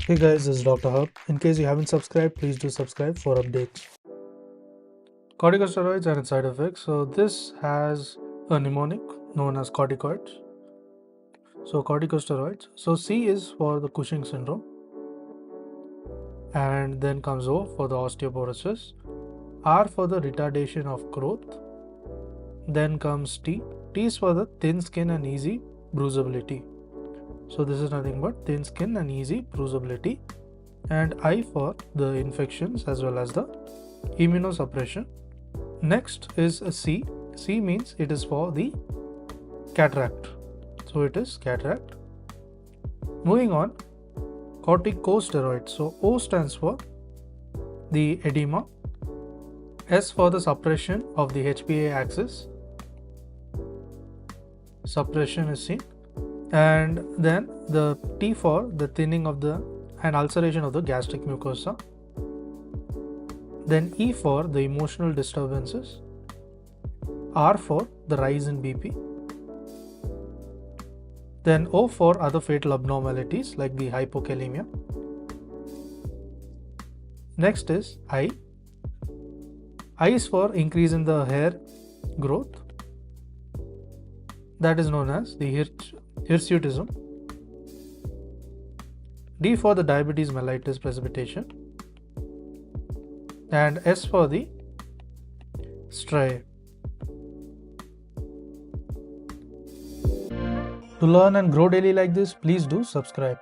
Hey guys, this is Dr. Hub. In case you haven't subscribed, please do subscribe for updates. Corticosteroids and its side effects. So this has a mnemonic known as corticoids. So corticosteroids. So C is for the Cushing syndrome, and then comes O for the osteoporosis, R for the retardation of growth, then comes T. T is for the thin skin and easy bruisability. So this is nothing but thin skin and easy bruisability, and I for the infections as well as the immunosuppression. Next is a C. C means it is for the cataract. So it is cataract. Moving on, corticosteroids. So O stands for the edema, S for the suppression of the HPA axis. Suppression is seen, and then the T for the thinning of the and ulceration of the gastric mucosa. Then E for the emotional disturbances, R for the rise in BP, then O for other fatal abnormalities like the hypokalemia. Next is I. I is for increase in the hair growth, that is known as the hirsutism. D for the diabetes mellitus precipitation, and S for the striae. To learn and grow daily like this, please do subscribe.